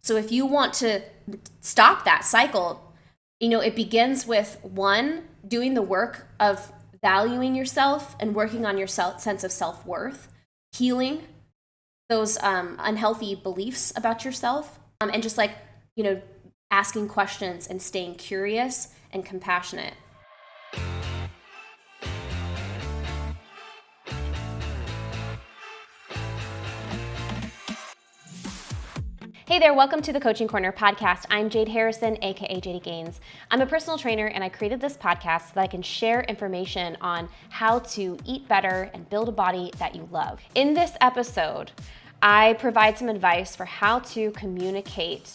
So if you want to stop that cycle, it begins with one, doing the work of valuing yourself and working on your sense of self-worth, healing those unhealthy beliefs about yourself, and just asking questions and staying curious and compassionate. Hey there, welcome to the Coaching Corner podcast. I'm Jade Harrison, aka JD Gaines. I'm a personal trainer and I created this podcast so that I can share information on how to eat better and build a body that you love. In this episode, I provide some advice for how to communicate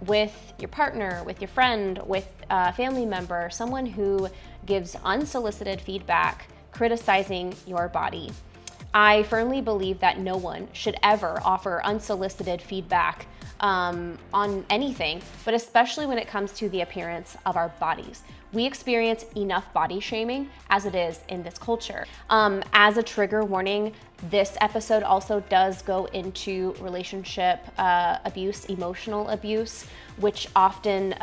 with your partner, with your friend, with a family member, someone who gives unsolicited feedback criticizing your body. I firmly believe that no one should ever offer unsolicited feedback on anything, but especially when it comes to the appearance of our bodies. We experience enough body shaming as it is in this culture. As a trigger warning, this episode also does go into relationship abuse, emotional abuse, which often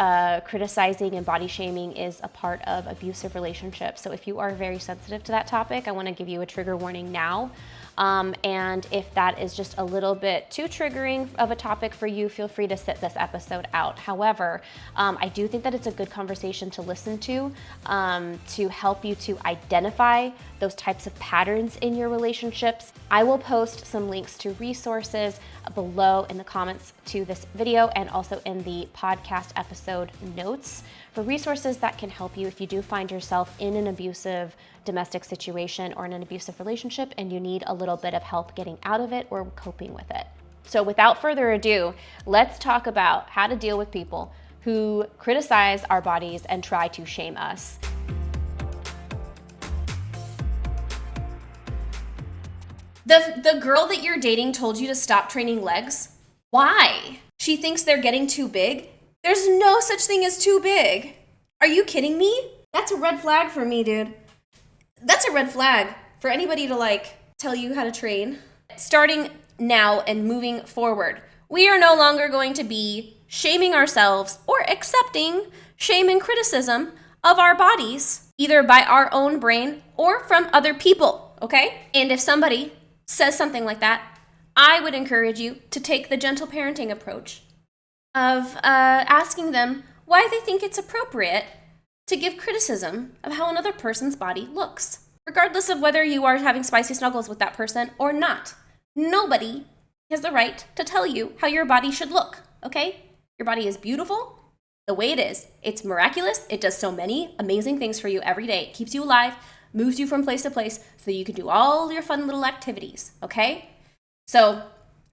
criticizing and body shaming is a part of abusive relationships. So if you are very sensitive to that topic, I want to give you a trigger warning now. And if that is just a little bit too triggering of a topic for you, feel free to sit this episode out. However, I do think that it's a good conversation to listen to help you to identify those types of patterns in your relationships. I will post some links to resources below in the comments to this video and also in the podcast episode notes for resources that can help you if you do find yourself in an abusive domestic situation or in an abusive relationship and you need a little bit of help getting out of it or coping with it. So without further ado, let's talk about how to deal with people who criticize our bodies and try to shame us. The girl that you're dating told you to stop training legs? Why? She thinks they're getting too big? There's no such thing as too big. Are you kidding me? That's a red flag for me, dude. That's a red flag for anybody to tell you how to train. Starting now and moving forward, we are no longer going to be shaming ourselves or accepting shame and criticism of our bodies, either by our own brain or from other people, okay? And if somebody says something like that, I would encourage you to take the gentle parenting approach of asking them why they think it's appropriate to give criticism of how another person's body looks, regardless of whether you are having spicy snuggles with that person or not. Nobody has the right to tell you how your body should look, okay? Your body is beautiful the way it is. It's miraculous. It does so many amazing things for you every day. It keeps you alive, moves you from place to place so that you can do all your fun little activities, okay? So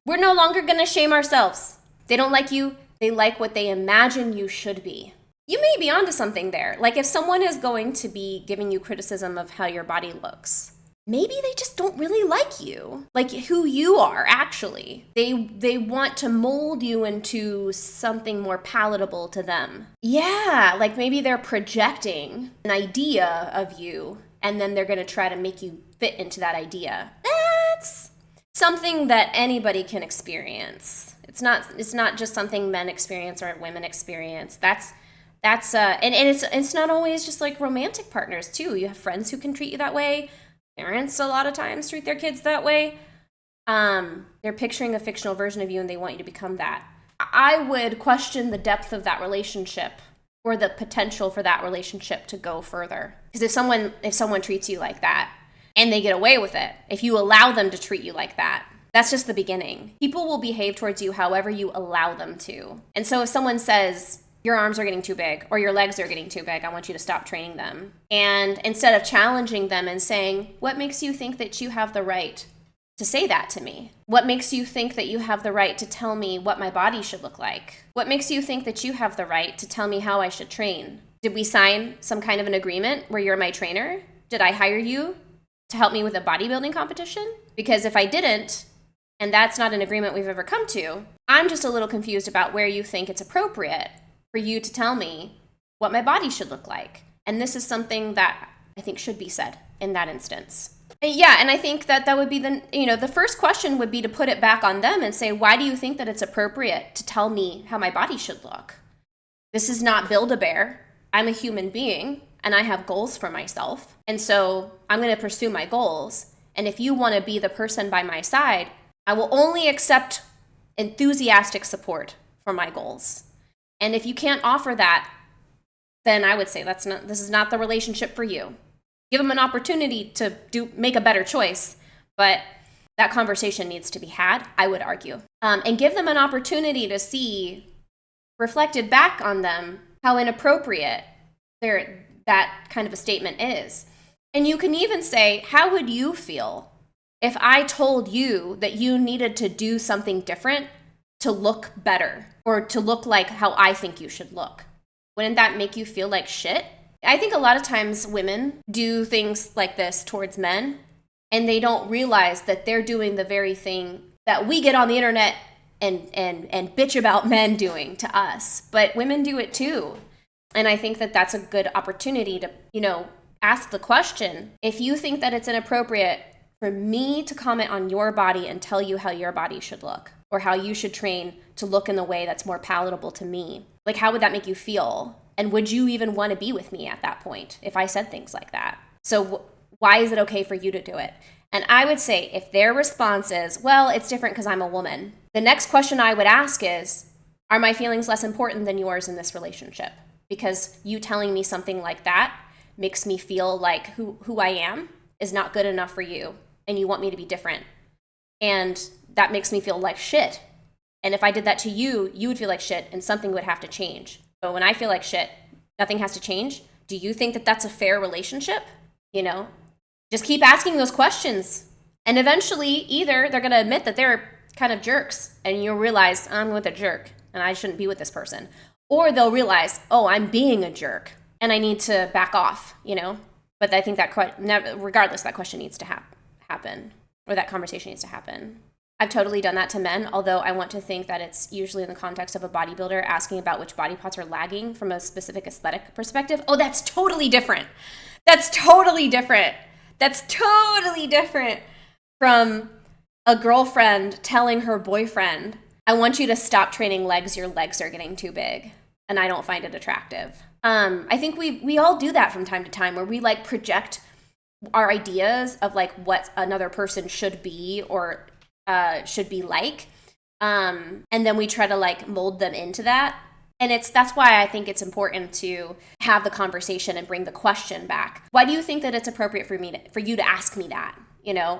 we're no longer gonna shame ourselves. They don't like you. They like what they imagine you should be. You may be onto something there. Like if someone is going to be giving you criticism of how your body looks, maybe they just don't really like you, like who you are actually. They want to mold you into something more palatable to them. Yeah, like maybe they're projecting an idea of you and then they're gonna try to make you fit into that idea. That's something that anybody can experience. It's not just something men experience or women experience. That's and it's not always just like romantic partners too. You have friends who can treat you that way. Parents a lot of times treat their kids that way. They're picturing a fictional version of you and they want you to become that. I would question the depth of that relationship or the potential for that relationship to go further. Because if someone treats you like that and they get away with it, if you allow them to treat you like that, that's just the beginning. People will behave towards you however you allow them to. And so if someone says, your arms are getting too big or your legs are getting too big, I want you to stop training them. And instead of challenging them and saying, what makes you think that you have the right to say that to me? What makes you think that you have the right to tell me what my body should look like? What makes you think that you have the right to tell me how I should train? Did we sign some kind of an agreement where you're my trainer? Did I hire you to help me with a bodybuilding competition? Because if I didn't, and that's not an agreement we've ever come to, I'm just a little confused about where you think it's appropriate for you to tell me what my body should look like. And this is something that I think should be said in that instance. Yeah, and I think that would be the first question would be to put it back on them and say, why do you think that it's appropriate to tell me how my body should look? This is not Build-A-Bear. I'm a human being and I have goals for myself. And so I'm going to pursue my goals. And if you want to be the person by my side, I will only accept enthusiastic support for my goals. And if you can't offer that, then I would say this is not the relationship for you. Give them an opportunity to make a better choice, but that conversation needs to be had, I would argue. And give them an opportunity to see reflected back on them how inappropriate that kind of a statement is. And you can even say, how would you feel if I told you that you needed to do something different to look better or to look like how I think you should look? Wouldn't that make you feel like shit? I think a lot of times women do things like this towards men, and they don't realize that they're doing the very thing that we get on the internet and bitch about men doing to us. But women do it too. And I think that that's a good opportunity to, ask the question, if you think that it's inappropriate for me to comment on your body and tell you how your body should look, or how you should train to look in the way that's more palatable to me, like, how would that make you feel? And would you even want to be with me at that point if I said things like that? So why is it okay for you to do it? And I would say if their response is, well, it's different because I'm a woman, the next question I would ask is, are my feelings less important than yours in this relationship? Because you telling me something like that makes me feel like who I am is not good enough for you, and you want me to be different. And that makes me feel like shit. And if I did that to you, you would feel like shit and something would have to change. But when I feel like shit, nothing has to change. Do you think that that's a fair relationship? Just keep asking those questions. And eventually, either they're going to admit that they're kind of jerks and you'll realize, I'm with a jerk and I shouldn't be with this person. Or they'll realize, oh, I'm being a jerk and I need to back off, But I think that regardless, that question needs to happen, or that conversation needs to happen. I've totally done that to men, although I want to think that it's usually in the context of a bodybuilder asking about which body parts are lagging from a specific aesthetic perspective. Oh, that's totally different. That's totally different from a girlfriend telling her boyfriend, I want you to stop training legs. Your legs are getting too big. And I don't find it attractive. I think we all do that from time to time, where we project our ideas of what another person should be or should be like, and then we try to mold them into that. And that's why I think it's important to have the conversation and bring the question back. Why do you think that it's appropriate for you to ask me that,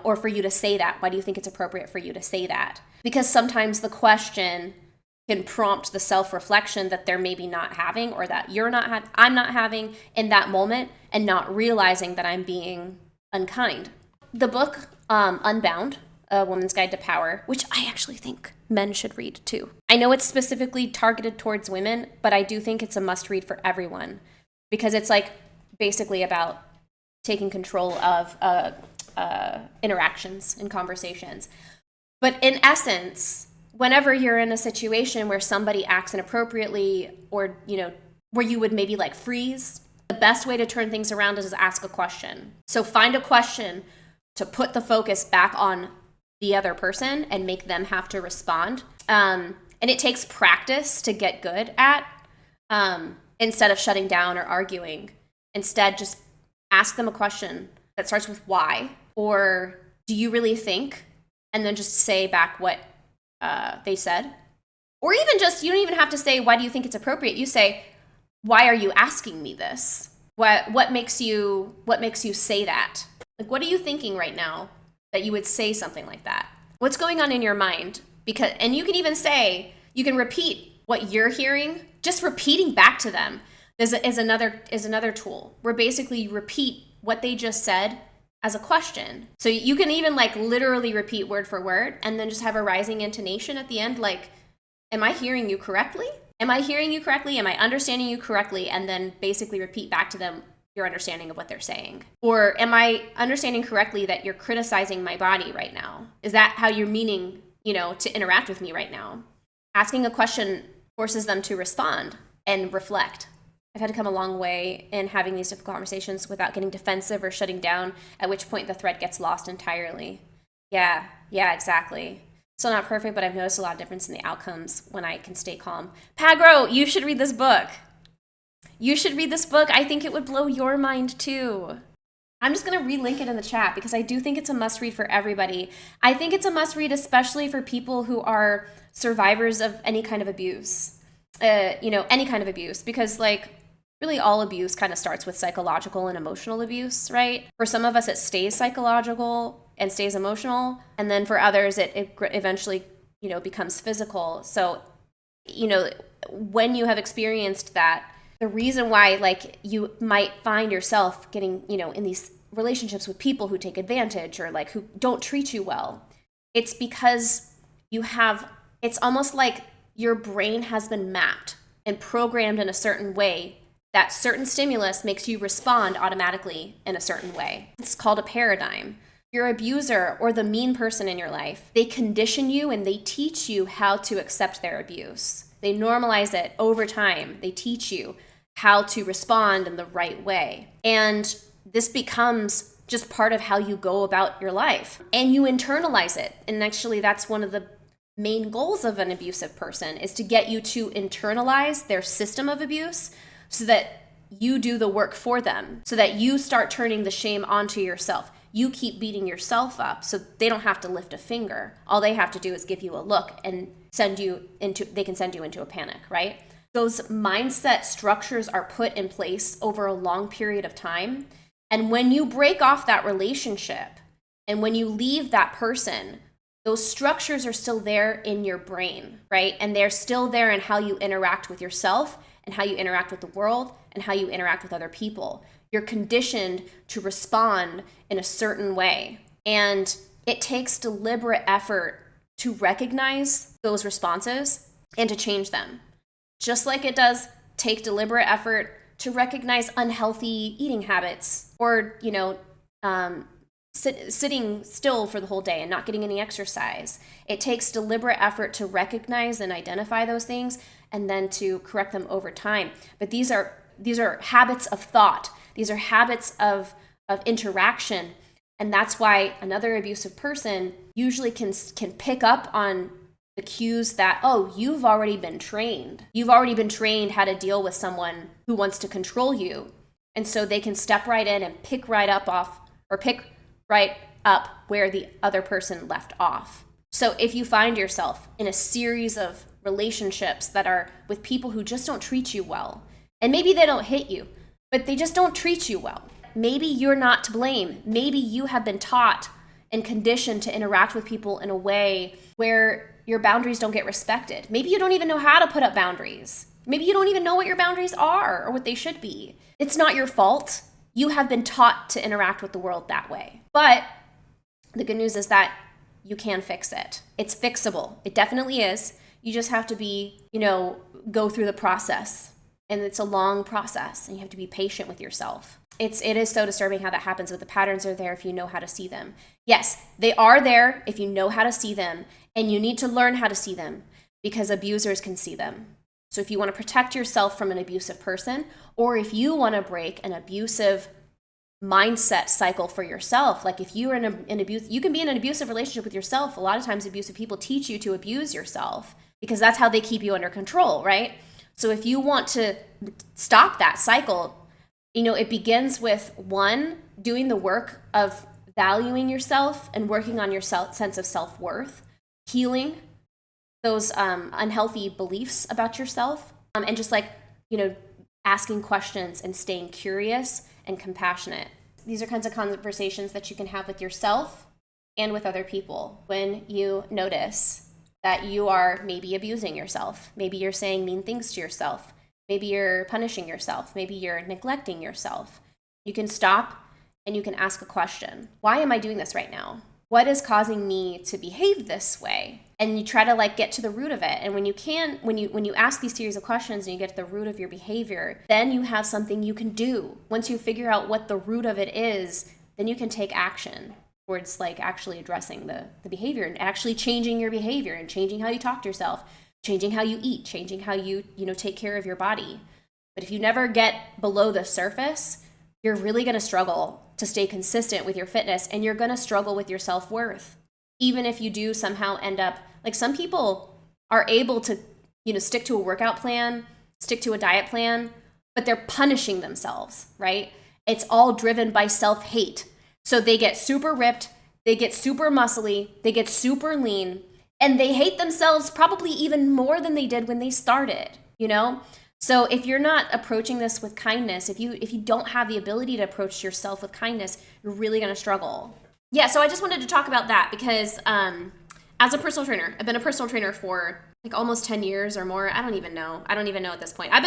or for you to say that? Why do you think it's appropriate for you to say that? Because sometimes the question can prompt the self-reflection that they're maybe not having, or that I'm not having in that moment, and not realizing that I'm being unkind. The book Unbound, A Woman's Guide to Power, which I actually think men should read too. I know it's specifically targeted towards women, but I do think it's a must read for everyone, because it's basically about taking control of interactions and conversations. But in essence, whenever you're in a situation where somebody acts inappropriately, or where you would maybe freeze, the best way to turn things around is to ask a question. So find a question to put the focus back on the other person and make them have to respond. And it takes practice to get good at, instead of shutting down or arguing. Instead, just ask them a question that starts with why, or do you really think? And then just say back what they said. Or even just, you don't even have to say, why do you think it's appropriate? You say, why are you asking me this? What makes you say that? What are you thinking right now that you would say something like that? What's going on in your mind? And you can even say, you can repeat what you're hearing. Just repeating back to them is another tool, where basically you repeat what they just said as a question. So you can even literally repeat word for word, and then just have a rising intonation at the end, am I hearing you correctly? Am I hearing you correctly? Am I understanding you correctly? And then basically repeat back to them your understanding of what they're saying. Or am I understanding correctly that you're criticizing my body right now? Is that how you're meaning, to interact with me right now? Asking a question forces them to respond and reflect. I've had to come a long way in having these difficult conversations without getting defensive or shutting down, at which point the thread gets lost entirely. Yeah, exactly. Still not perfect, but I've noticed a lot of difference in the outcomes when I can stay calm. Pagro, you should read this book. You should read this book. I think it would blow your mind too. I'm just going to relink it in the chat because I do think it's a must read for everybody. I think it's a must read especially for people who are survivors of any kind of abuse. Any kind of abuse, because like really all abuse kind of starts with psychological and emotional abuse, right? For some of us, it stays psychological and stays emotional. And then for others, it eventually, becomes physical. So, when you have experienced that, the reason why like you might find yourself getting, in these relationships with people who take advantage or like who don't treat you well, it's because it's almost like your brain has been mapped and programmed in a certain way that certain stimulus makes you respond automatically in a certain way. It's called a paradigm. Your abuser or the mean person in your life, they condition you and they teach you how to accept their abuse. They normalize it over time. They teach you how to respond in the right way. And this becomes just part of how you go about your life. And you internalize it. And actually, that's one of the main goals of an abusive person, is to get you to internalize their system of abuse so that you do the work for them, so that you start turning the shame onto yourself. You keep beating yourself up so they don't have to lift a finger. All they have to do is give you a look and they can send you into a panic, right? Those mindset structures are put in place over a long period of time. And when you break off that relationship and when you leave that person, those structures are still there in your brain, right? And they're still there in how you interact with yourself and how you interact with the world and how you interact with other people. You're conditioned to respond in a certain way. And it takes deliberate effort to recognize those responses and to change them. Just like it does take deliberate effort to recognize unhealthy eating habits or, sitting still for the whole day and not getting any exercise. It takes deliberate effort to recognize and identify those things and then to correct them over time. But these are habits of thought. These are habits of interaction. And that's why another abusive person usually can pick up on the cues that, oh, you've already been trained. You've already been trained how to deal with someone who wants to control you. And so they can step right in and pick right up where the other person left off. So if you find yourself in a series of relationships that are with people who just don't treat you well, and maybe they don't hit you, but they just don't treat you well. Maybe you're not to blame. Maybe you have been taught and conditioned to interact with people in a way where your boundaries don't get respected. Maybe you don't even know how to put up boundaries. Maybe you don't even know what your boundaries are or what they should be. It's not your fault. You have been taught to interact with the world that way. But the good news is that you can fix it. It's fixable. It definitely is. You just have to go through the process. And it's a long process, and you have to be patient with yourself. It is so disturbing how that happens, but the patterns are there if you know how to see them. Yes, they are there if you know how to see them, and you need to learn how to see them because abusers can see them. So if you want to protect yourself from an abusive person, or if you want to break an abusive mindset cycle for yourself, like if you're in an abuse, you can be in an abusive relationship with yourself. A lot of times abusive people teach you to abuse yourself because that's how they keep you under control, right? So if you want to stop that cycle, it begins with one, doing the work of valuing yourself and working on your sense of self-worth, healing those unhealthy beliefs about yourself, and just asking questions and staying curious and compassionate. These are kinds of conversations that you can have with yourself and with other people when you notice that you are maybe abusing yourself. Maybe you're saying mean things to yourself. Maybe you're punishing yourself. Maybe you're neglecting yourself. You can stop and you can ask a question. Why am I doing this right now? What is causing me to behave this way? And you try to get to the root of it. And when you ask these series of questions and you get to the root of your behavior, then you have something you can do. Once you figure out what the root of it is, then you can take action towards actually addressing the behavior and actually changing your behavior and changing how you talk to yourself, changing how you eat, changing how you take care of your body. But if you never get below the surface, you're really going to struggle to stay consistent with your fitness, and you're going to struggle with your self-worth. Even if you do somehow end up, like some people are able to, stick to a workout plan, stick to a diet plan, but they're punishing themselves, right? It's all driven by self-hate. So they get super ripped, they get super muscly, they get super lean, and they hate themselves probably even more than they did when they started, So if you're not approaching this with kindness, if you don't have the ability to approach yourself with kindness, you're really going to struggle. Yeah, so I just wanted to talk about that because as a personal trainer, I've been a personal trainer for like almost 10 years or more. I don't even know at this point. I've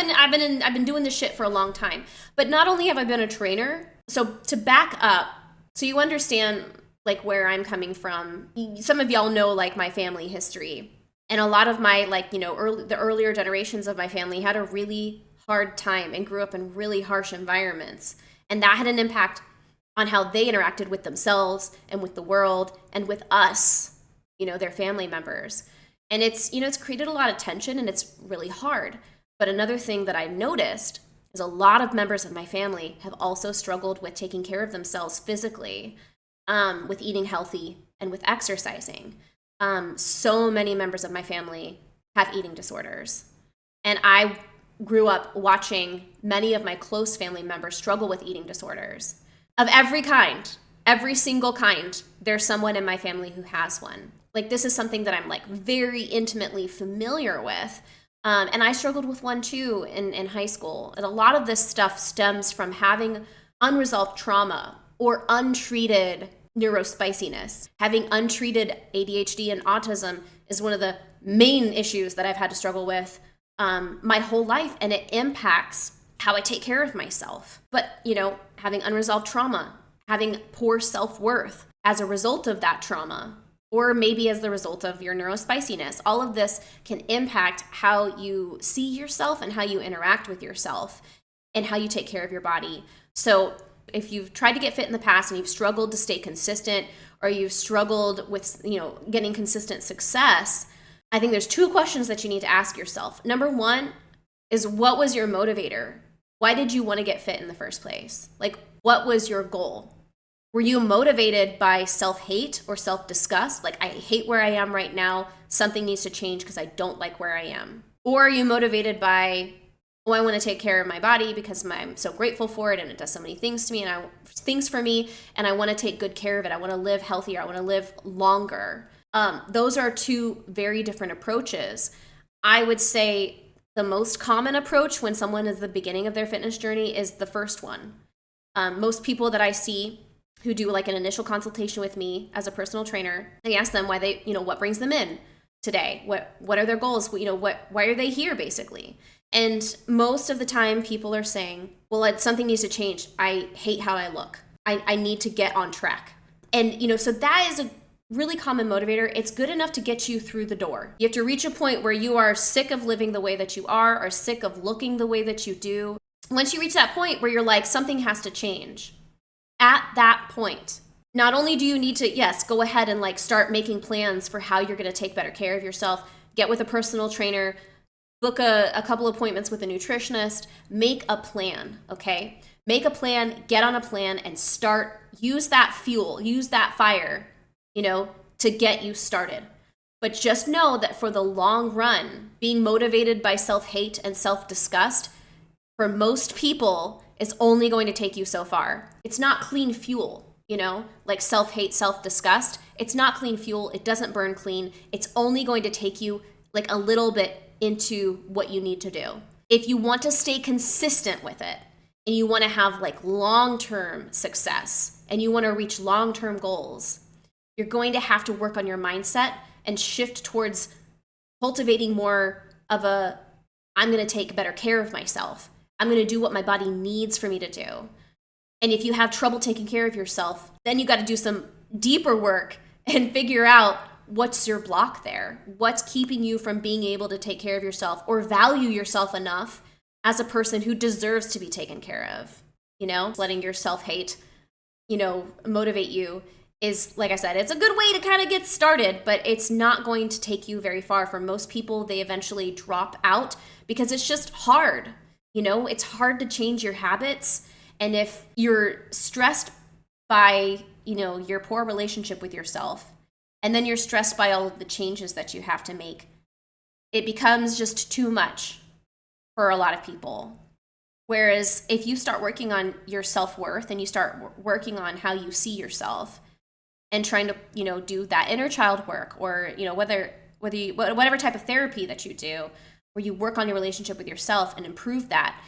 been doing this shit for a long time. But not only have I been a trainer, so to back up, so you understand like where I'm coming from. Some of y'all know like my family history. And a lot of my the earlier generations of my family had a really hard time and grew up in really harsh environments. And that had an impact on how they interacted with themselves and with the world and with us, their family members. And it's created a lot of tension and it's really hard. But another thing that I noticed is a lot of members of my family have also struggled with taking care of themselves physically, with eating healthy and with exercising. So many members of my family have eating disorders. And I grew up watching many of my close family members struggle with eating disorders of every kind, every single kind. There's someone in my family who has one. Like this is something that I'm like very intimately familiar with. And I struggled with one too in high school. And a lot of this stuff stems from having unresolved trauma or untreated neurospiciness. Having untreated ADHD and autism is one of the main issues that I've had to struggle with my whole life, and it impacts how I take care of myself. But, having unresolved trauma, having poor self-worth as a result of that trauma, or maybe as the result of your neurospiciness, all of this can impact how you see yourself and how you interact with yourself and how you take care of your body. So if you've tried to get fit in the past and you've struggled to stay consistent, or you've struggled with, getting consistent success, I think there's two questions that you need to ask yourself. Number one is, what was your motivator? Why did you want to get fit in the first place? Like, what was your goal? Were you motivated by self-hate or self-disgust? Like, I hate where I am right now. Something needs to change because I don't like where I am. Or are you motivated by, I want to take care of my body because I'm so grateful for it and it does so many things to me and things for me, and I want to take good care of it. I want to live healthier. I want to live longer. Those are two very different approaches. I would say the most common approach when someone is at the beginning of their fitness journey is the first one. Most people that I see who do like an initial consultation with me as a personal trainer, I ask them why they, what brings them in today? What are their goals? Why are they here basically? And most of the time people are saying, well, something needs to change. I hate how I look. I need to get on track. And, so that is a really common motivator. It's good enough to get you through the door. You have to reach a point where you are sick of living the way that you are, or sick of looking the way that you do. Once you reach that point where you're like, something has to change, at that point, not only do you need to, yes, go ahead and like start making plans for how you're going to take better care of yourself, get with a personal trainer, book a couple appointments with a nutritionist, make a plan, okay? Make a plan, get on a plan, and start, use that fuel, use that fire, to get you started. But just know that for the long run, being motivated by self-hate and self-disgust, for most people, is only going to take you so far. It's not clean fuel, like self-hate, self-disgust. It's not clean fuel. It doesn't burn clean. It's only going to take you like a little bit into what you need to do. If you want to stay consistent with it and you want to have like long-term success and you want to reach long-term goals, you're going to have to work on your mindset and shift towards cultivating more of I'm going to take better care of myself. I'm going to do what my body needs for me to do. And if you have trouble taking care of yourself, then you got to do some deeper work and figure out what's your block there. What's keeping you from being able to take care of yourself or value yourself enough as a person who deserves to be taken care of. Letting your self-hate, motivate you is, like I said, it's a good way to kind of get started, but it's not going to take you very far. For most people, they eventually drop out because it's just hard. You know, it's hard to change your habits. And if you're stressed by, you know, your poor relationship with yourself, and then you're stressed by all of the changes that you have to make, it becomes just too much for a lot of people. Whereas if you start working on your self-worth and you start working on how you see yourself and trying to, you know, do that inner child work, or, you know, whatever type of therapy that you do, where you work on your relationship with yourself and improve that,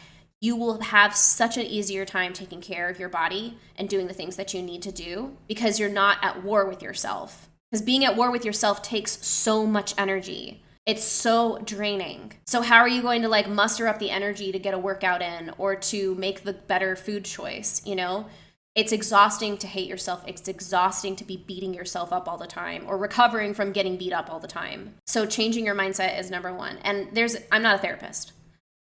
you will have such an easier time taking care of your body and doing the things that you need to do, because you're not at war with yourself. Because being at war with yourself takes so much energy. It's so draining. So how are you going to like muster up the energy to get a workout in or to make the better food choice, you know? It's exhausting to hate yourself. It's exhausting to be beating yourself up all the time or recovering from getting beat up all the time. So changing your mindset is number one. And I'm not a therapist.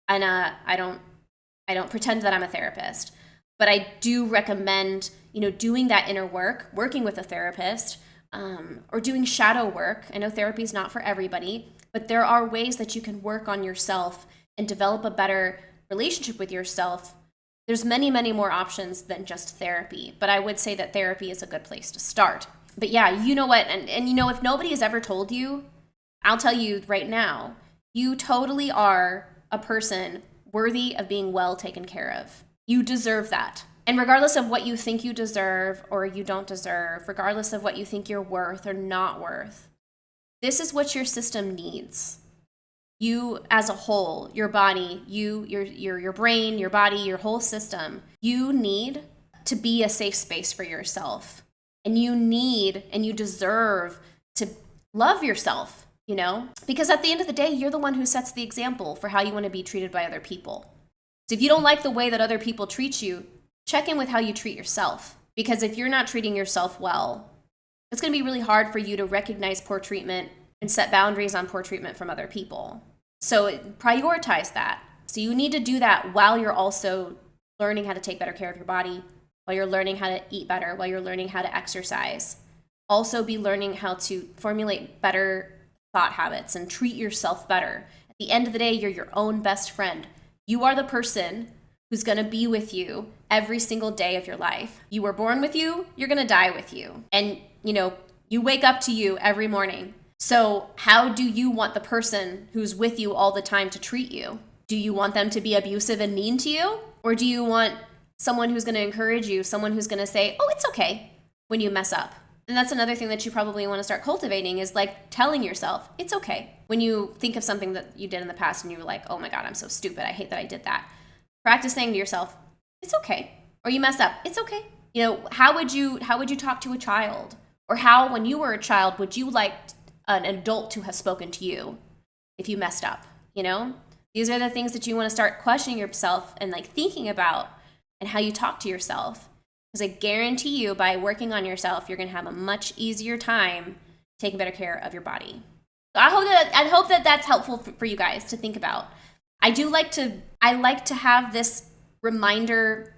And I don't pretend that I'm a therapist, but I do recommend, you know, doing that inner work, working with a therapist, or doing shadow work. I know therapy is not for everybody, but there are ways that you can work on yourself and develop a better relationship with yourself. There's many, many more options than just therapy, but I would say that therapy is a good place to start. But yeah, you know what? And you know, if nobody has ever told you, I'll tell you right now, you totally are a person worthy of being well taken care of. You deserve that. And regardless of what you think you deserve or you don't deserve, regardless of what you think you're worth or not worth, this is what your system needs. You as a whole, your body, your brain, your body, your whole system, you need to be a safe space for yourself. And you need and you deserve to love yourself, you know? Because at the end of the day, you're the one who sets the example for how you want to be treated by other people. So if you don't like the way that other people treat you, check in with how you treat yourself. Because if you're not treating yourself well, it's going to be really hard for you to recognize poor treatment and set boundaries on poor treatment from other people. So prioritize that. So you need to do that while you're also learning how to take better care of your body, while you're learning how to eat better, while you're learning how to exercise. Also be learning how to formulate better thought habits and treat yourself better. At the end of the day, you're your own best friend. You are the person who's going to be with you every single day of your life. You were born with you, you're going to die with you. And, you know, you wake up to you every morning. So how do you want the person who's with you all the time to treat you? Do you want them to be abusive and mean to you? Or do you want someone who's going to encourage you, someone who's going to say, oh, it's okay when you mess up? And that's another thing that you probably want to start cultivating, is like telling yourself, it's okay. When you think of something that you did in the past and you were like, oh my God, I'm so stupid. I hate that I did that. Practice saying to yourself, it's okay. Or you mess up, it's okay. You know, how would you talk to a child? Or how, when you were a child, would you like an adult to have spoken to you if you messed up? You know, these are the things that you want to start questioning yourself and like thinking about, and how you talk to yourself. Because I guarantee you, by working on yourself, you're going to have a much easier time taking better care of your body. So I hope that that's helpful for you guys to think about. I like to have this reminder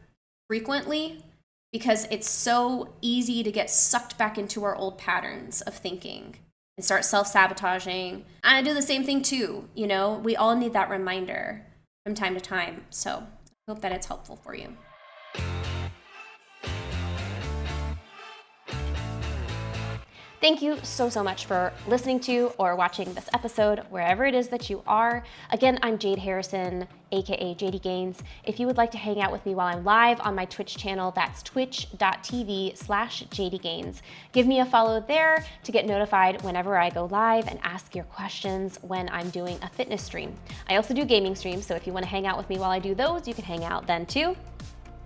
frequently, because it's so easy to get sucked back into our old patterns of thinking and start self-sabotaging. And I do the same thing too. You know, we all need that reminder from time to time. So I hope that it's helpful for you. Thank you so much for listening to or watching this episode, wherever it is that you are. Again, I'm Jade Harrison, aka JD Gains. If you would like to hang out with me while I'm live on my Twitch channel, that's twitch.tv/JDGains. Give me a follow there to get notified whenever I go live and ask your questions when I'm doing a fitness stream. I also do gaming streams, so if you want to hang out with me while I do those, you can hang out then too.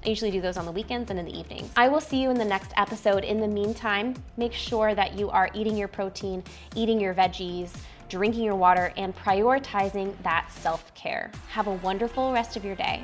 I usually do those on the weekends and in the evenings. I will see you in the next episode. In the meantime, make sure that you are eating your protein, eating your veggies, drinking your water, and prioritizing that self-care. Have a wonderful rest of your day.